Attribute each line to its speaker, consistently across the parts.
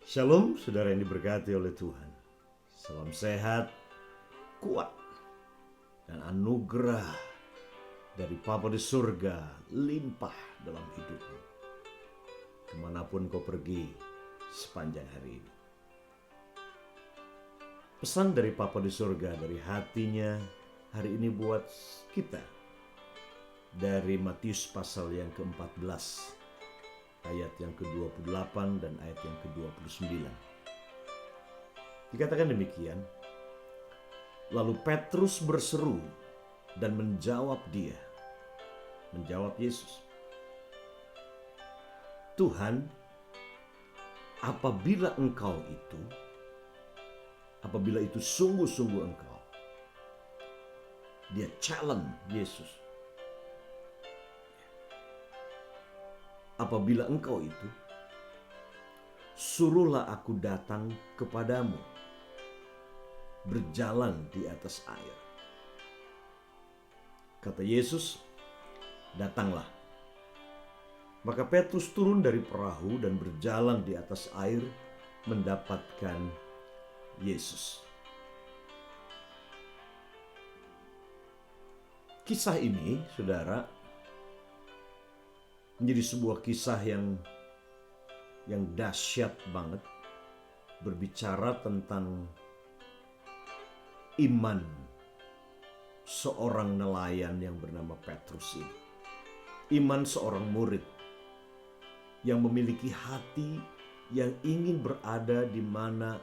Speaker 1: Shalom, saudara yang diberkati oleh Tuhan. Salam sehat, kuat, dan anugerah dari Bapa di surga limpah dalam hidupmu. Kemanapun kau pergi sepanjang hari ini. Pesan dari Bapa di surga dari hatinya hari ini buat kita. Dari Matius pasal yang ke-14. Ayat yang ke-28 dan ayat yang ke-29. Dikatakan demikian, lalu Petrus berseru dan menjawab Yesus, Tuhan, apabila itu sungguh-sungguh Engkau. Dia challenge Yesus. Apabila Engkau itu, suruhlah aku datang kepadamu, berjalan di atas air. Kata Yesus, datanglah. Maka Petrus turun dari perahu dan berjalan di atas air mendapatkan Yesus. Kisah ini, saudara, menjadi sebuah kisah yang dahsyat banget, berbicara tentang iman seorang nelayan yang bernama Petrus ini. Iman seorang murid yang memiliki hati yang ingin berada di mana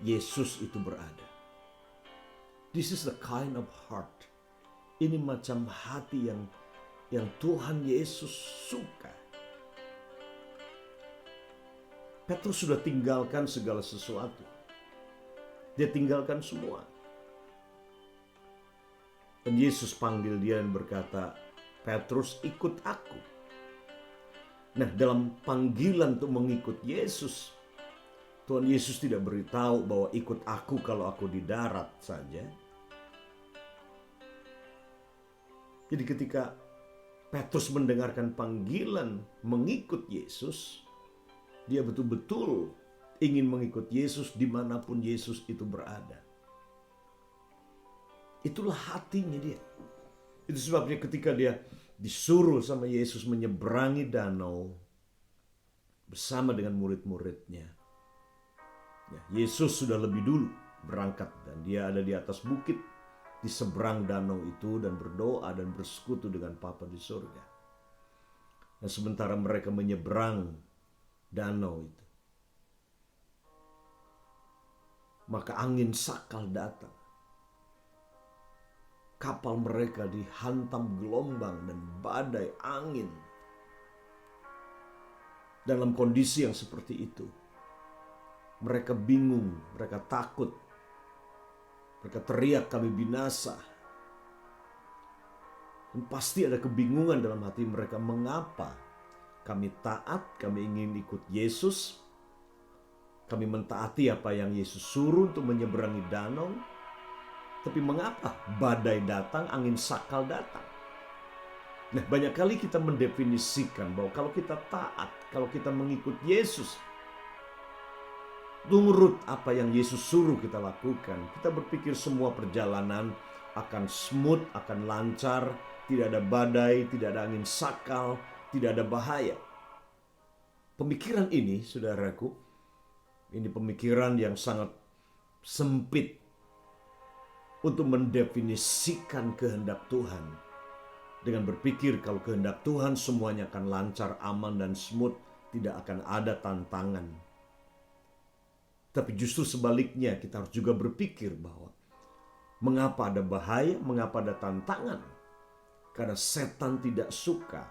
Speaker 1: Yesus itu berada. This is the kind of heart. Ini macam hati yang Tuhan Yesus suka. Petrus sudah tinggalkan segala sesuatu. Dia tinggalkan semua. Dan Yesus panggil dia dan berkata, Petrus, ikut aku. Nah, dalam panggilan untuk mengikut Yesus, Tuhan Yesus tidak beritahu bahwa ikut aku kalau aku di darat saja. Jadi ketika Petrus mendengarkan panggilan mengikut Yesus, dia betul-betul ingin mengikut Yesus dimanapun Yesus itu berada. Itulah hatinya dia. Itu sebabnya ketika dia disuruh sama Yesus menyeberangi danau bersama dengan murid-muridnya. Yesus sudah lebih dulu berangkat dan dia ada di atas bukit di seberang danau itu dan berdoa dan bersekutu dengan Bapa di surga. Dan sementara mereka menyeberang danau itu, maka angin sakal datang. Kapal mereka dihantam gelombang dan badai angin. Dalam kondisi yang seperti itu, mereka bingung, mereka takut. Mereka teriak, kami binasa. Dan pasti ada kebingungan dalam hati mereka. Mengapa kami taat, kami ingin ikut Yesus. Kami mentaati apa yang Yesus suruh untuk menyeberangi danau. Tapi mengapa badai datang, angin sakal datang? Nah, banyak kali kita mendefinisikan bahwa kalau kita taat, kalau kita mengikut Yesus, nurut apa yang Yesus suruh kita lakukan, kita berpikir semua perjalanan akan smooth, akan lancar, tidak ada badai, tidak ada angin sakal, tidak ada bahaya. Pemikiran ini, saudaraku, ini pemikiran yang sangat sempit untuk mendefinisikan kehendak Tuhan. Dengan berpikir kalau kehendak Tuhan semuanya akan lancar, aman, dan smooth, tidak akan ada tantangan. Tapi justru sebaliknya kita harus juga berpikir bahwa mengapa ada bahaya, mengapa ada tantangan? Karena setan tidak suka.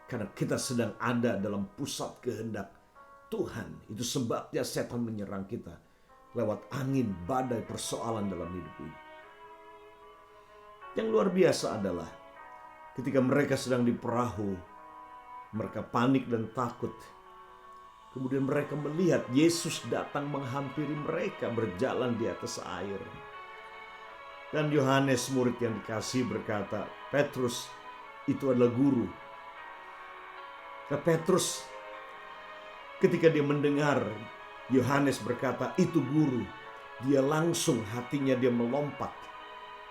Speaker 1: Karena kita sedang ada dalam pusat kehendak Tuhan. Itu sebabnya setan menyerang kita lewat angin, badai, persoalan dalam hidup ini. Yang luar biasa adalah ketika mereka sedang di perahu, mereka panik dan takut. Kemudian mereka melihat Yesus datang menghampiri mereka berjalan di atas air. Dan Yohanes murid yang dikasihi berkata, Petrus itu adalah guru. Nah, Petrus ketika dia mendengar Yohanes berkata, itu guru. Dia langsung hatinya dia melompat.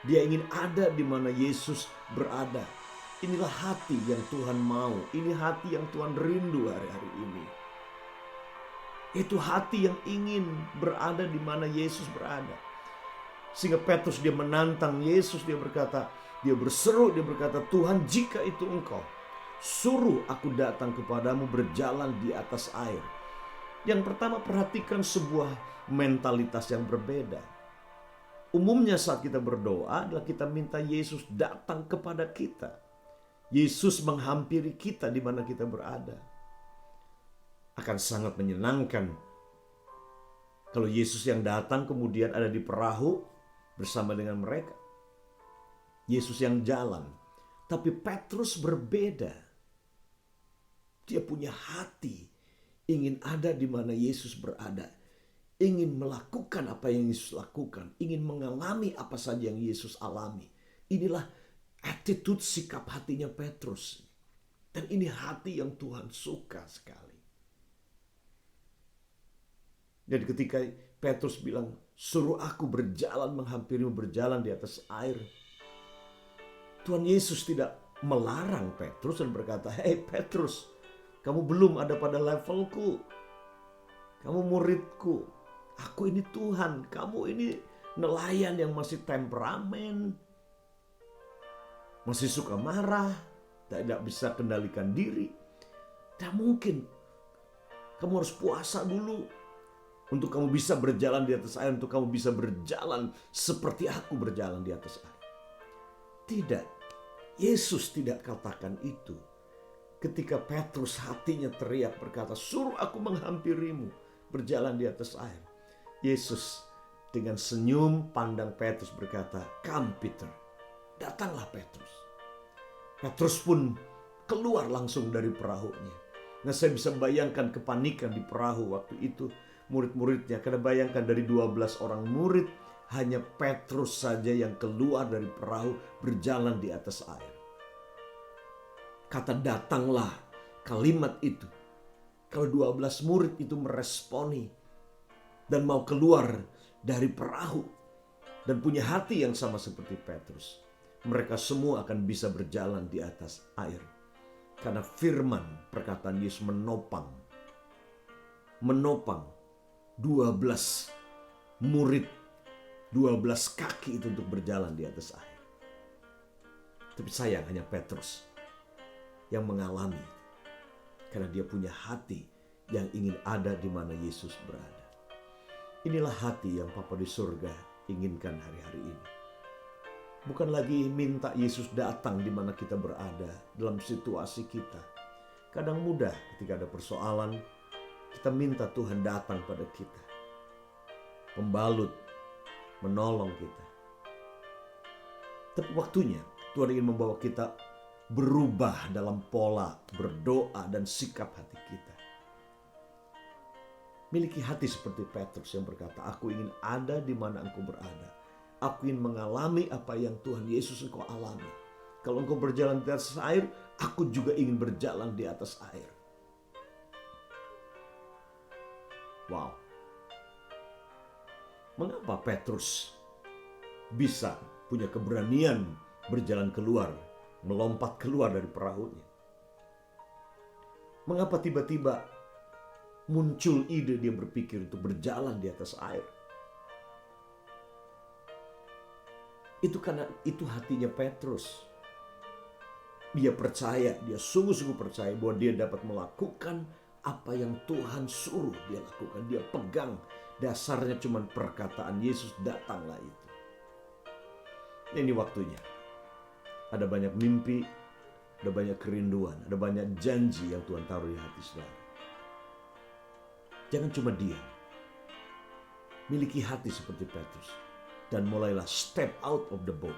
Speaker 1: Dia ingin ada di mana Yesus berada. Inilah hati yang Tuhan mau. Ini hati yang Tuhan rindu hari-hari ini. Itu hati yang ingin berada di mana Yesus berada. Sehingga Petrus dia menantang Yesus, dia berkata, dia berseru, dia berkata, Tuhan jika itu engkau, suruh aku datang kepadamu berjalan di atas air. Yang pertama, perhatikan sebuah mentalitas yang berbeda. Umumnya saat kita berdoa adalah kita minta Yesus datang kepada kita. Yesus menghampiri kita di mana kita berada. Akan sangat menyenangkan kalau Yesus yang datang kemudian ada di perahu bersama dengan mereka. Yesus yang jalan. Tapi Petrus berbeda. Dia punya hati ingin ada di mana Yesus berada. Ingin melakukan apa yang Yesus lakukan. Ingin mengalami apa saja yang Yesus alami. Inilah attitude, sikap hatinya Petrus. Dan ini hati yang Tuhan suka sekali. Jadi ketika Petrus bilang, suruh aku berjalan menghampirimu, berjalan di atas air. Tuhan Yesus tidak melarang Petrus dan berkata, hei Petrus, kamu belum ada pada levelku. Kamu muridku. Aku ini Tuhan. Kamu ini nelayan yang masih temperamen. Masih suka marah. Tidak bisa kendalikan diri. Tidak mungkin. Kamu harus puasa dulu. Untuk kamu bisa berjalan di atas air. Untuk kamu bisa berjalan seperti aku berjalan di atas air. Tidak. Yesus tidak katakan itu. Ketika Petrus hatinya teriak berkata, suruh aku menghampirimu berjalan di atas air. Yesus dengan senyum pandang Petrus berkata, come Peter, datanglah Petrus. Petrus pun keluar langsung dari perahunya. Nah, saya bisa bayangkan kepanikan di perahu waktu itu murid-muridnya. Karena bayangkan dari 12 orang murid, hanya Petrus saja yang keluar dari perahu berjalan di atas air. Kata datanglah, kalimat itu. Kalau 12 murid itu meresponi dan mau keluar dari perahu dan punya hati yang sama seperti Petrus, mereka semua akan bisa berjalan di atas air. Karena firman perkataan Yesus menopang 12 murid, 12 kaki itu untuk berjalan di atas air. Tapi sayang hanya Petrus yang mengalami, karena dia punya hati yang ingin ada di mana Yesus berada. Inilah hati yang Bapa di surga inginkan hari-hari ini. Bukan lagi minta Yesus datang di mana kita berada dalam situasi kita. Kadang mudah ketika ada persoalan, kita minta Tuhan datang pada kita. Membalut, menolong kita. Tapi waktunya Tuhan ingin membawa kita berubah dalam pola berdoa dan sikap hati kita. Miliki hati seperti Petrus yang berkata, aku ingin ada di mana engkau berada. Aku ingin mengalami apa yang Tuhan Yesus engkau alami. Kalau engkau berjalan di atas air, aku juga ingin berjalan di atas air. Wow. Mengapa Petrus bisa punya keberanian berjalan keluar, melompat keluar dari perahunya? Mengapa tiba-tiba muncul ide dia berpikir untuk berjalan di atas air? Itu karena itu hatinya Petrus. Dia percaya, dia sungguh-sungguh percaya bahwa dia dapat melakukan apa yang Tuhan suruh dia lakukan. Dia pegang, dasarnya cuma perkataan Yesus, datanglah itu. Ini waktunya. Ada banyak mimpi, ada banyak kerinduan, ada banyak janji yang Tuhan taruh di hati saudara. Jangan cuma diam. Miliki hati seperti Petrus. Dan mulailah step out of the boat.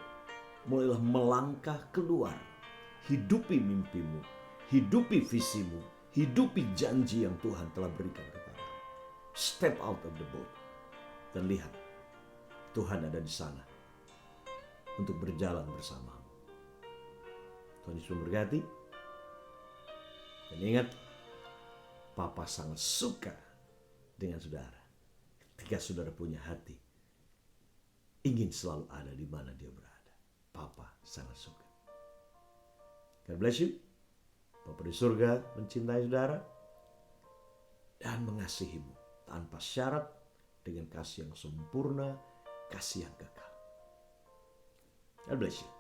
Speaker 1: Mulailah melangkah keluar. Hidupi mimpimu. Hidupi visimu. Hidupi janji yang Tuhan telah berikan kepadamu. Step out of the boat. Dan lihat, Tuhan ada di sana untuk berjalan bersamamu. Tuhan Yesus memberkati. Dan ingat, Papa sangat suka dengan saudara. Ketika saudara punya hati, ingin selalu ada di mana dia berada. Bapa sangat suka. God bless you. Bapa di surga mencintai saudara dan mengasihimu tanpa syarat, dengan kasih yang sempurna, kasih yang kekal. God bless you.